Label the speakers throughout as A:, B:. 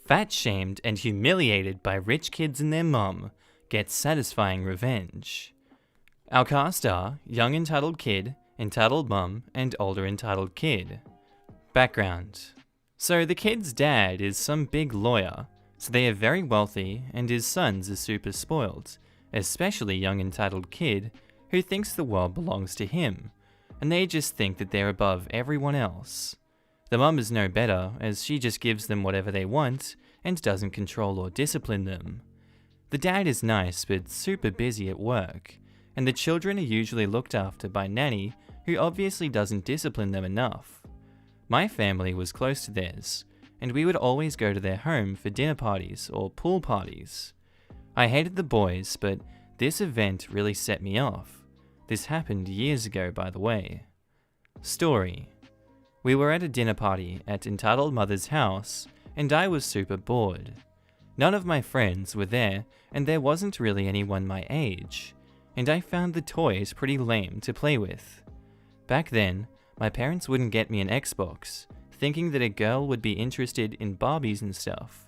A: Fat-shamed and humiliated by rich kids and their mum, gets satisfying revenge. Our cast are young entitled kid, entitled mum, and older entitled kid. Background. So the kid's dad is some big lawyer, so they are very wealthy and his sons are super spoiled, especially young entitled kid who thinks the world belongs to him, and they just think that they're above everyone else. The mum is no better, as she just gives them whatever they want and doesn't control or discipline them. The dad is nice but super busy at work, and the children are usually looked after by nanny who obviously doesn't discipline them enough. My family was close to theirs, and we would always go to their home for dinner parties or pool parties. I hated the boys, but this event really set me off. This happened years ago, by the way. Story. We were at a dinner party at entitled mother's house, and I was super bored. None of my friends were there, and there wasn't really anyone my age, and I found the toys pretty lame to play with. Back then, my parents wouldn't get me an Xbox, thinking that a girl would be interested in Barbies and stuff.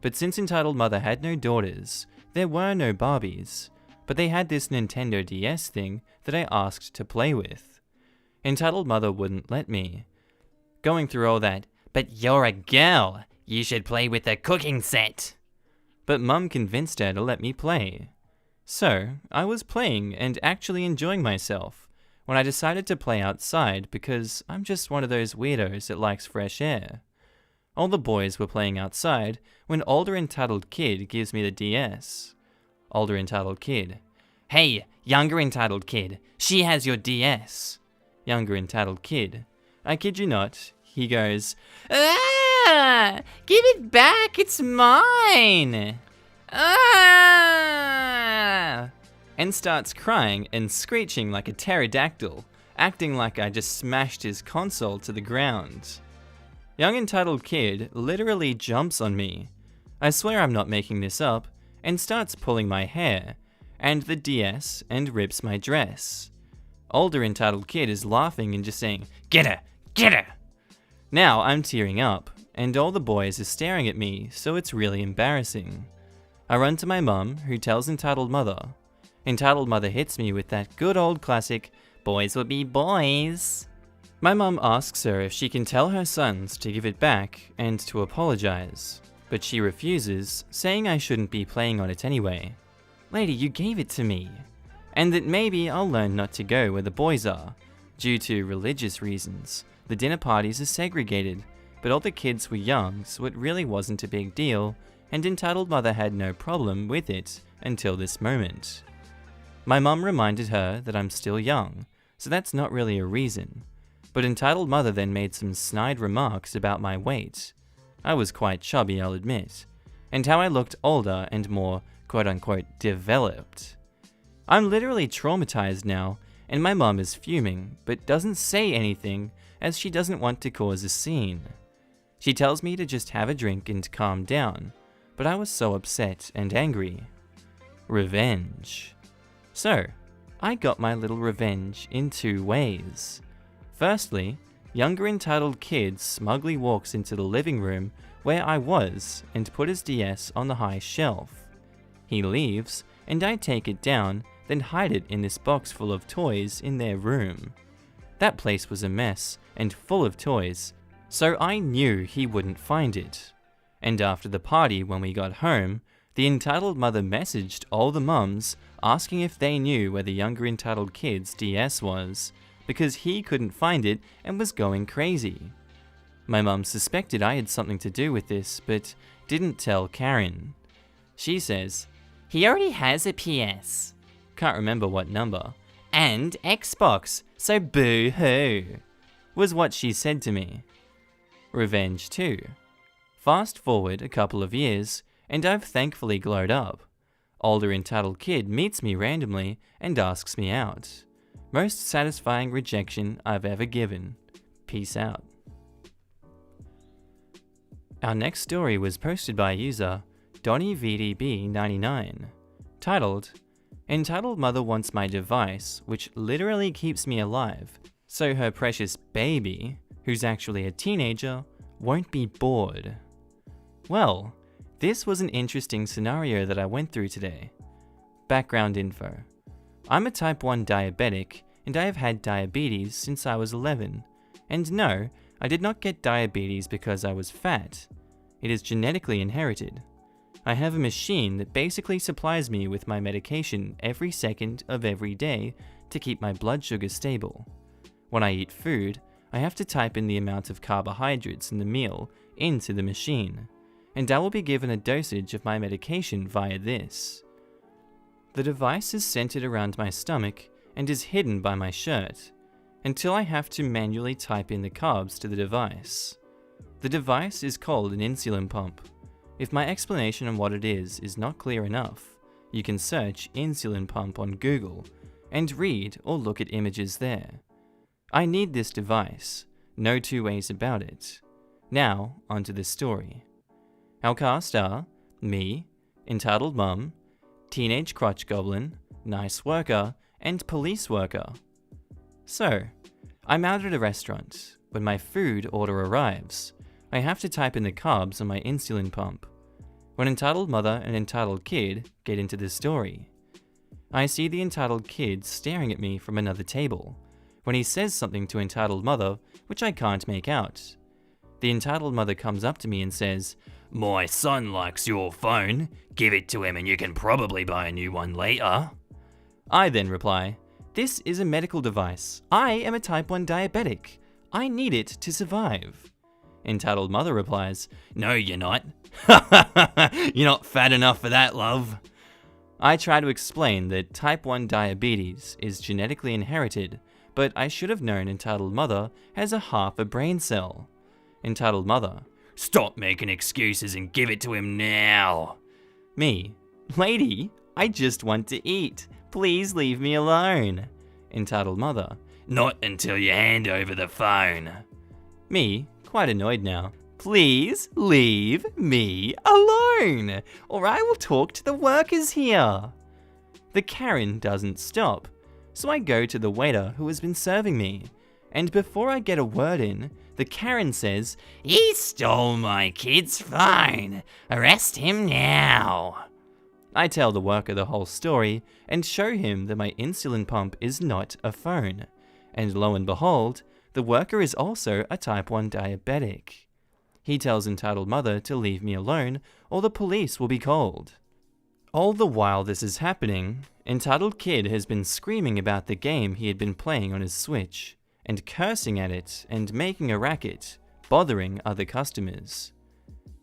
A: But since entitled mother had no daughters, there were no Barbies, but they had this Nintendo DS thing that I asked to play with. Entitled mother wouldn't let me. Going through all that, "But you're a girl, you should play with a cooking set." But mum convinced her to let me play. So, I was playing and actually enjoying myself when I decided to play outside because I'm just one of those weirdos that likes fresh air. All the boys were playing outside when older entitled kid gives me the DS. Older entitled kid. "Hey, younger entitled kid, she has your DS." Younger entitled kid. I kid you not, he goes, "Ah! Give it back, it's mine! Ah!" And starts crying and screeching like a pterodactyl, acting like I just smashed his console to the ground. Young entitled kid literally jumps on me. I swear I'm not making this up, and starts pulling my hair, and the DS, and rips my dress. Older entitled kid is laughing and just saying, "Get her! Get her!" Now I'm tearing up, and all the boys are staring at me, so it's really embarrassing. I run to my mum, who tells entitled mother. Entitled mother hits me with that good old classic, "Boys will be boys." My mum asks her if she can tell her sons to give it back and to apologize, but she refuses, saying I shouldn't be playing on it anyway. "Lady, you gave it to me." And that maybe I'll learn not to go where the boys are. Due to religious reasons, the dinner parties are segregated, but all the kids were young, so it really wasn't a big deal, and entitled mother had no problem with it until this moment. My mum reminded her that I'm still young, so that's not really a reason, but entitled mother then made some snide remarks about my weight. I was quite chubby, I'll admit, and how I looked older and more quote-unquote developed. I'm literally traumatized now, and my mum is fuming, but doesn't say anything as she doesn't want to cause a scene. She tells me to just have a drink and calm down, but I was so upset and angry. Revenge. So, I got my little revenge in two ways. Firstly, younger entitled kid smugly walks into the living room where I was and put his DS on the high shelf. He leaves, and I take it down, then hide it in this box full of toys in their room. That place was a mess and full of toys, so I knew he wouldn't find it. And after the party, when we got home, the entitled mother messaged all the mums asking if they knew where the younger entitled kid's DS was, because he couldn't find it and was going crazy. My mum suspected I had something to do with this, but didn't tell Karen. She says, "He already has a PS. Can't remember what number. And Xbox, so boo-hoo," was what she said to me. Revenge 2. Fast forward a couple of years, and I've thankfully glowed up. Older entitled kid meets me randomly and asks me out. Most satisfying rejection I've ever given. Peace out. Our next story was posted by user DonnyVDB99, titled, "Entitled mother wants my device, which literally keeps me alive, so her precious baby, who's actually a teenager, won't be bored." Well, This was an interesting scenario that I went through today. Background info. I'm a type 1 diabetic, and I have had diabetes since I was 11. And no, I did not get diabetes because I was fat. It is genetically inherited. I have a machine that basically supplies me with my medication every second of every day to keep my blood sugar stable. When I eat food, I have to type in the amount of carbohydrates in the meal into the machine, and I will be given a dosage of my medication via this. The device is centered around my stomach and is hidden by my shirt, until I have to manually type in the carbs to the device. The device is called an insulin pump. If my explanation on what it is not clear enough, you can search insulin pump on Google and read or look at images there. I need this device, no two ways about it. Now, onto the story. Our cast are me, entitled mum, teenage crotch goblin, nice worker, and police worker. So, I'm out at a restaurant. When my food order arrives, I have to type in the carbs on my insulin pump. When entitled mother and entitled kid get into the story, I see the entitled kid staring at me from another table, when he says something to entitled mother, which I can't make out. The entitled mother comes up to me and says, "My son likes your phone. Give it to him and you can probably buy a new one later." I then reply, "This is a medical device. I am a type 1 diabetic. I need it to survive." Entitled mother replies, "No, you're not. You're not fat enough for that, love." I try to explain that type 1 diabetes is genetically inherited, but I should have known entitled mother has a half a brain cell. Entitled mother, "Stop making excuses and give it to him now." Me, "Lady, I just want to eat. Please leave me alone." Entitled mother, "Not until you hand over the phone." Me, quite annoyed now, "Please leave me alone, or I will talk to the workers here." The Karen doesn't stop, so I go to the waiter who has been serving me, and before I get a word in, the Karen says, "He stole my kid's phone. Arrest him now." I tell the worker the whole story and show him that my insulin pump is not a phone, and lo and behold, the worker is also a type 1 diabetic. He tells entitled mother to leave me alone or the police will be called. All the while this is happening, entitled kid has been screaming about the game he had been playing on his Switch, and cursing at it and making a racket, bothering other customers.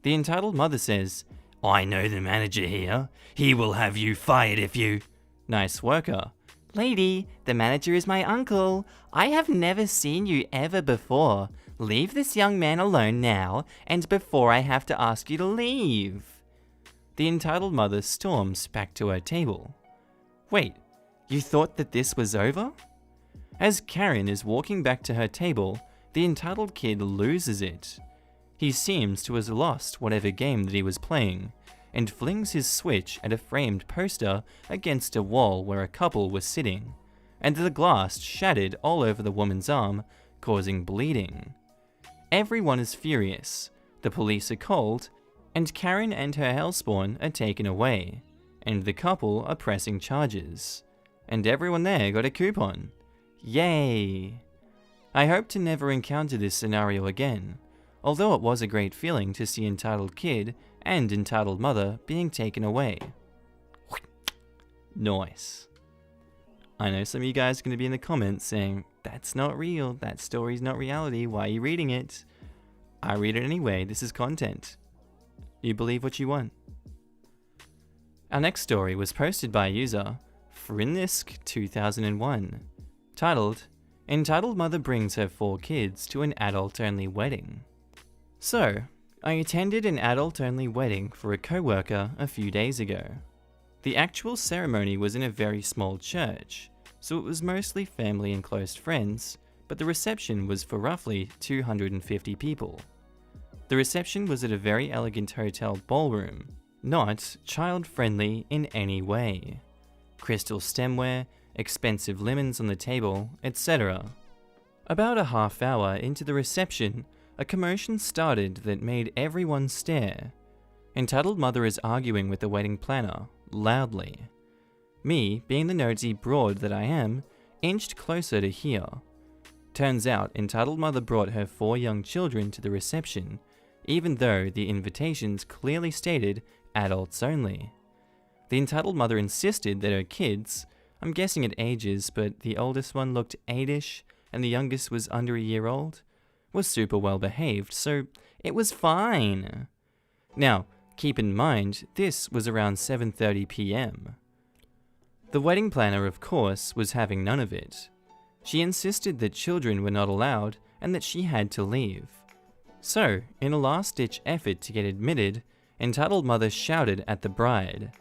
A: The entitled mother says, "I know the manager here. He will have you fired if you..." Nice worker, "Lady, the manager is my uncle. I have never seen you ever before. Leave this young man alone now, and before I have to ask you to leave." The entitled mother storms back to her table. "Wait, you thought that this was over?" As Karen is walking back to her table, the entitled kid loses it. He seems to have lost whatever game that he was playing, and flings his Switch at a framed poster against a wall where a couple was sitting, and the glass shattered all over the woman's arm, causing bleeding. Everyone is furious, the police are called, and Karen and her hellspawn are taken away, and the couple are pressing charges, and everyone there got a coupon. Yay! I hope to never encounter this scenario again, although it was a great feeling to see entitled kid and entitled mother being taken away. Nice. I know some of you guys are going to be in the comments saying, "That's not real, that story's not reality, why are you reading it?" I read it anyway, this is content. You believe what you want. Our next story was posted by a user, Frinnisk2001, titled, "Entitled Mother Brings Her 4 Kids to an Adult-Only Wedding." So, I attended an adult-only wedding for a co-worker a few days ago. The actual ceremony was in a very small church, so it was mostly family and close friends, but the reception was for roughly 250 people. The reception was at a very elegant hotel ballroom, not child-friendly in any way. Crystal stemware, expensive lemons on the table, etc. About a half hour into the reception, a commotion started that made everyone stare. Entitled mother is arguing with the wedding planner, loudly. Me, being the nosy broad that I am, inched closer to hear. Turns out, entitled mother brought her 4 young children to the reception, even though the invitations clearly stated adults only. The entitled mother insisted that her kids, I'm guessing at ages, but the oldest one looked 8ish and the youngest was under a year old, was super well behaved, so it was fine. Now, keep in mind, this was around 7:30 p.m. The wedding planner, of course, was having none of it. She insisted that children were not allowed and that she had to leave. So, in a last-ditch effort to get admitted, entitled mother shouted at the bride.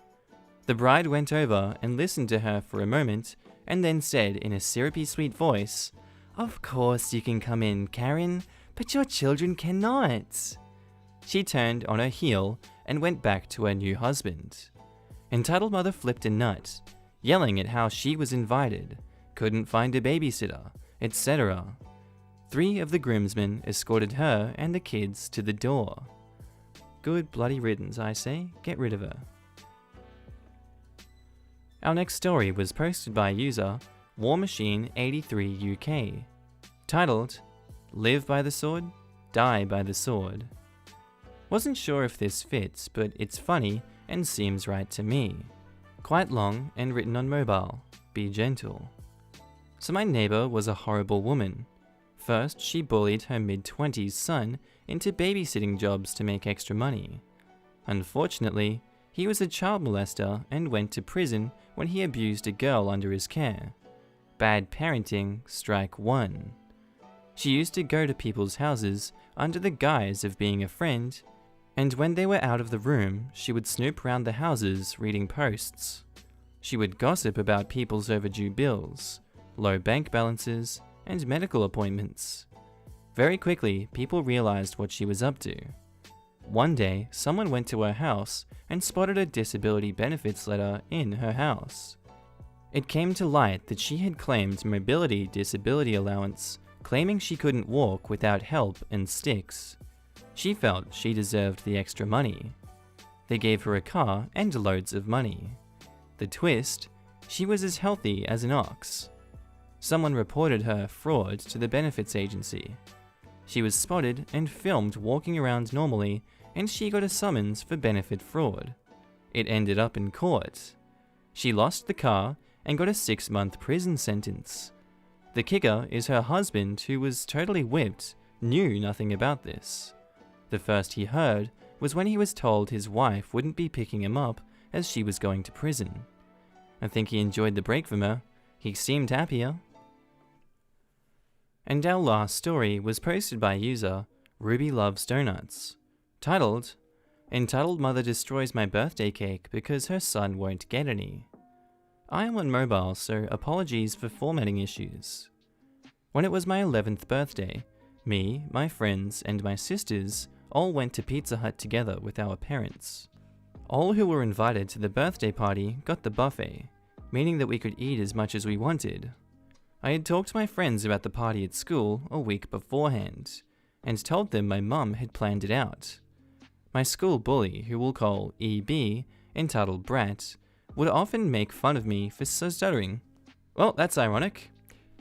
A: The bride went over and listened to her for a moment and then said in a syrupy sweet voice, "Of course you can come in, Karen, but your children cannot." She turned on her heel and went back to her new husband. Entitled mother flipped a nut, yelling at how she was invited, couldn't find a babysitter, etc. 3 of the groomsmen escorted her and the kids to the door. Good bloody riddance, I say. Get rid of her. Our next story was posted by user WarMachine83UK, titled, "Live by the Sword, Die by the Sword." Wasn't sure if this fits, but it's funny and seems right to me. Quite long and written on mobile. Be gentle. So my neighbor was a horrible woman. First, she bullied her mid-20s son into babysitting jobs to make extra money. Unfortunately, he was a child molester and went to prison when he abused a girl under his care. Bad parenting, strike 1. She used to go to people's houses under the guise of being a friend, and when they were out of the room, she would snoop around the houses reading posts. She would gossip about people's overdue bills, low bank balances, and medical appointments. Very quickly, people realized what she was up to. One day, someone went to her house and spotted a disability benefits letter in her house. It came to light that she had claimed mobility disability allowance, claiming she couldn't walk without help and sticks. She felt she deserved the extra money. They gave her a car and loads of money. The twist, she was as healthy as an ox. Someone reported her fraud to the benefits agency. She was spotted and filmed walking around normally, and she got a summons for benefit fraud. It ended up in court. She lost the car and got a 6-month prison sentence. The kicker is her husband, who was totally whipped, knew nothing about this. The first he heard was when he was told his wife wouldn't be picking him up as she was going to prison. I think he enjoyed the break from her. He seemed happier. And our last story was posted by user Ruby Loves Donuts, titled, "Entitled Mother Destroys My Birthday Cake Because Her Son Won't Get Any." I am on mobile, so apologies for formatting issues. When it was my 11th birthday, me, my friends, and my sisters all went to Pizza Hut together with our parents. All who were invited to the birthday party got the buffet, meaning that we could eat as much as we wanted. I had talked to my friends about the party at school a week beforehand, and told them my mum had planned it out. My school bully, who we'll call EB, entitled Brat, would often make fun of me for stuttering. Well, that's ironic.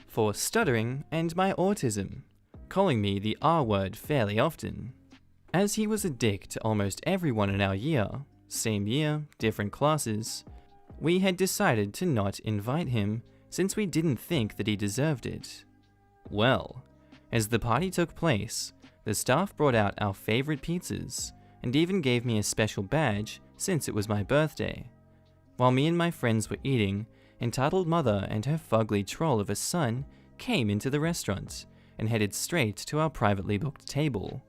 A: For stuttering and my autism, calling me the R word fairly often. As he was a dick to almost everyone in our year, same year, different classes, we had decided to not invite him since we didn't think that he deserved it. Well, as the party took place, the staff brought out our favorite pizzas and even gave me a special badge since it was my birthday. While me and my friends were eating, entitled mother and her fugly troll of a son came into the restaurant and headed straight to our privately booked table.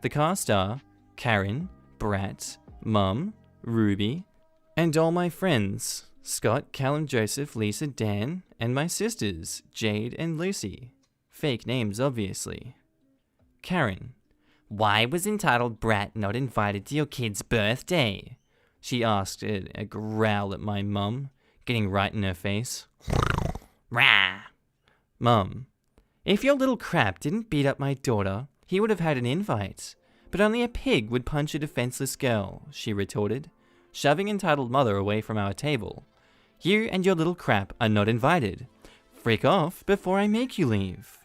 A: The cast are Karen, Brat, Mum, Ruby, and all my friends, Scott, Callum, Joseph, Lisa, Dan, and my sisters, Jade and Lucy. Fake names, obviously. Karen: "Why was entitled Brat not invited to your kid's birthday?" she asked in a growl at my mum, getting right in her face. Rah! Mum: "If your little crap didn't beat up my daughter, he would have had an invite. But only a pig would punch a defenseless girl, she retorted, shoving entitled mother away from our table. You and your little crap are not invited. Frick off before I make you leave.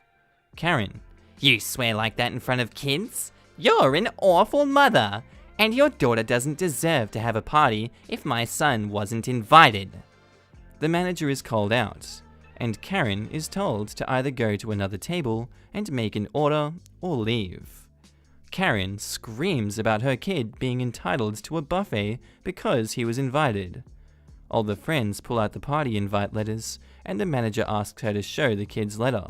A: Karen, you swear like that in front of kids? You're an awful mother, and your daughter doesn't deserve to have a party if my son wasn't invited. The manager is called out, and Karen is told to either go to another table and make an order or leave. Karen screams about her kid being entitled to a buffet because he was invited. All the friends pull out the party invite letters, and the manager asks her to show the kid's letter.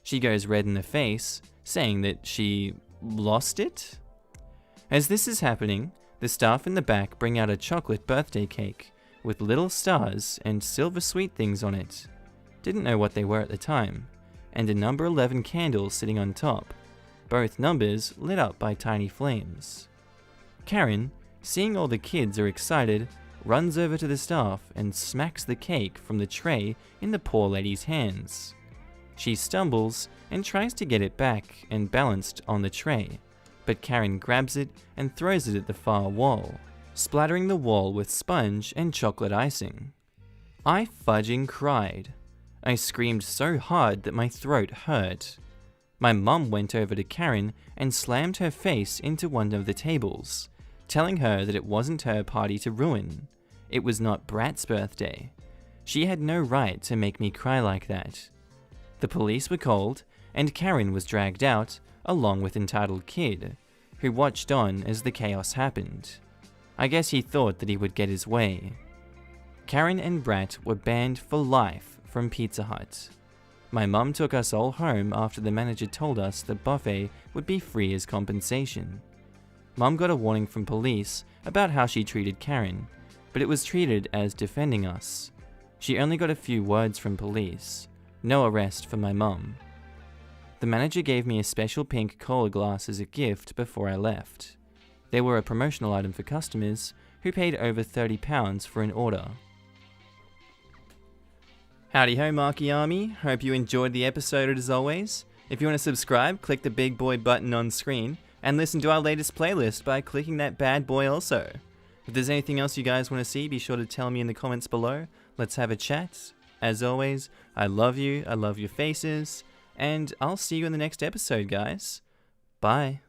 A: She goes red in the face, saying that she lost it? As this is happening, the staff in the back bring out a chocolate birthday cake with little stars and silver sweet things on it. Didn't know what they were at the time, and a number 11 candle sitting on top, both numbers lit up by tiny flames. Karen, seeing all the kids are excited, runs over to the staff and smacks the cake from the tray in the poor lady's hands. She stumbles and tries to get it back and balanced on the tray, but Karen grabs it and throws it at the far wall, splattering the wall with sponge and chocolate icing. I fudging cried. I screamed so hard that my throat hurt. My mum went over to Karen and slammed her face into one of the tables, telling her that it wasn't her party to ruin. It was not Brat's birthday. She had no right to make me cry like that. The police were called, and Karen was dragged out, along with entitled kid, who watched on as the chaos happened. I guess he thought that he would get his way. Karen and Brat were banned for life from Pizza Hut. My mum took us all home after the manager told us the buffet would be free as compensation. Mum got a warning from police about how she treated Karen, but it was treated as defending us. She only got a few words from police. No arrest for my mum. The manager gave me a special pink cola glass as a gift before I left. They were a promotional item for customers who paid over £30 for an order. Howdy ho, Markee Army. Hope you enjoyed the episode as always. If you want to subscribe, click the big boy button on screen and listen to our latest playlist by clicking that bad boy also. If there's anything else you guys want to see, be sure to tell me in the comments below. Let's have a chat. As always, I love you, I love your faces, and I'll see you in the next episode, guys. Bye.